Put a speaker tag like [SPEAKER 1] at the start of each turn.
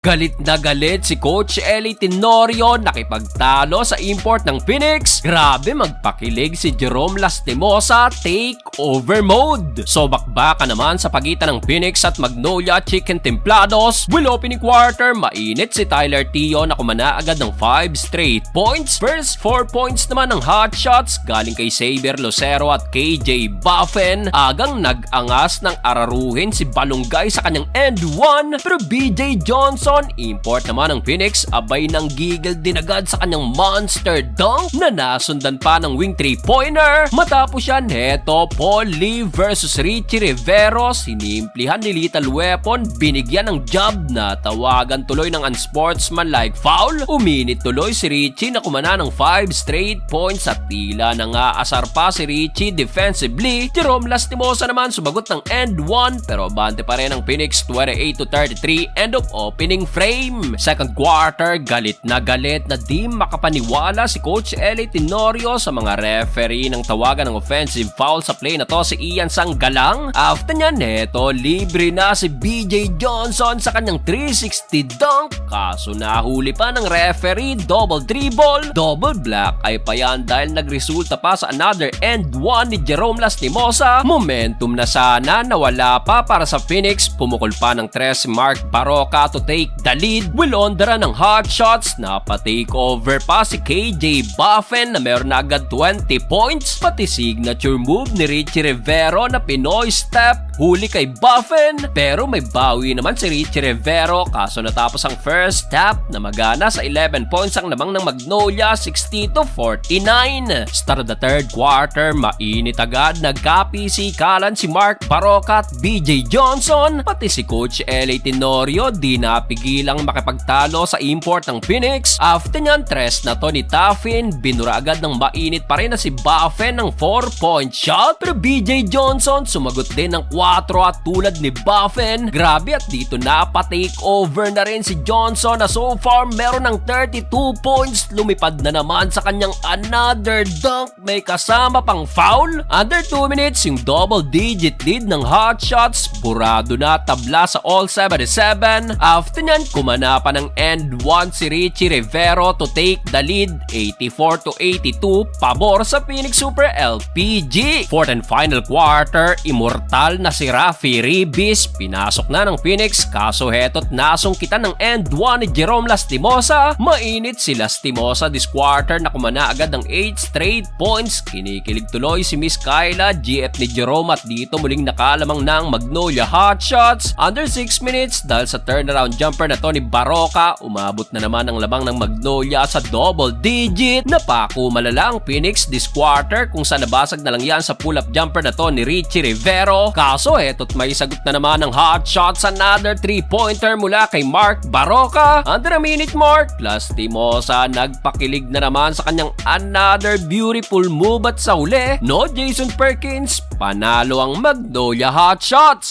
[SPEAKER 1] Galit na galit si Coach Eli Tenorio nakipagtalo sa import ng Phoenix. Grabe magpakilig si Jerome Lastimosa, takeover mode. So bakbaka naman sa pagitan ng Phoenix at Magnolia Chicken Templados. Will opening quarter, mainit si Tyler Tio na kumana agad ng 5 straight points. First 4 points naman ng hot shots galing kay Xavier Lucero at KJ Buffen. Agang nag-angas ng araruhin si Balunggay sa kanyang end 1. Pero BJ Johnson, import naman ng Phoenix, abay ng giggle din agad sa kanyang monster dunk na nasundan pa ng wing 3-pointer. Matapos yan, heto Paul Lee versus Richie Rivero. Sinimplihan ni Lethal Weapon, binigyan ng job na tawagan tuloy ng unsportsmanlike foul. Uminit tuloy si Richie na kumana ng 5 straight points at tila nangaasar pa si Richie defensively. Jerome Lastimosa naman sumagot ng end 1 pero bante pa rin ang Phoenix 28-33 end of opening frame. Second quarter, galit na di makapaniwala si Coach Eli Tenorio sa mga referee ng tawagan ng offensive foul sa play na to si Ian Sanggalang. After niya neto, libre na si BJ Johnson sa kanyang 360 dunk. Kaso nahuli pa ng referee, double dribble, double block ay pa yan dahil nagresulta pa sa another end 1 ni Jerome Lastimosa. Momentum na sana nawala pa para sa Phoenix. Pumukol pa ng 3 si Mark Baroka to take the lead. Will ondara ng hot shots na pa-take over pa si KJ Buffen na meron na agad 20 points. Pati signature move ni Richie Rivero na Pinoy step huli kay Buffen. Pero may bawi naman si Richie Rivero kaso natapos ang first half na magana sa 11 points ang lamang ng Magnolia, 60-49. Start of the third quarter, mainit agad. Nagkapisikalan si Mark Baroka at BJ Johnson. Pati si Coach Eli Tenorio di napigilang makipagtalo sa import ng Phoenix. After nyan, tres na to ni Taffin. Binura agad ng mainit pa rin na si Buffen ng 4-point shot. Pero BJ Johnson sumagot din ng 4 at tulad ni Buffen. Grabe at dito na pa-take over na rin si Johnson na so far meron ng 32 points. Lumipad na naman sa kanyang another dunk. May kasama pang foul. Under 2 minutes yung double-digit lead ng hot shots. Burado na tabla sa all 77. After nyan, kumana pa ng end 1 si Richie Rivero to take the lead 84-82 pabor sa Phoenix Super LPG. Fourth and final quarter, immortal na si Rafi Ribis. Pinasok na ng Phoenix kaso heto't nasungkitan ng end 1 ni Jerome Lastimosa. Mainit si Lastimosa this quarter na kumana agad ng 8 straight points. Kinikilig tuloy si Miss Kyla, GF ni Jerome at dito muling nakalamang ng Magnolia hot shots. Under 6 minutes dahil sa turnaround jumper na to ni Baroka, umabot na naman ang labang ng Magnolia sa double digit. Napako malala ang Phoenix this quarter kung saan nabasag na lang yan sa pull-up jumper na to ni Richie Rivero. Kaso eto't may sagot na naman ng hot shots, another 3-pointer mula kay Mark Baroka. Under a minute mark, Lastimosa nagpakilig na naman sa kanyang another beautiful move at sa huli, no Jason Perkins, panalo ang Magnolia hot shots.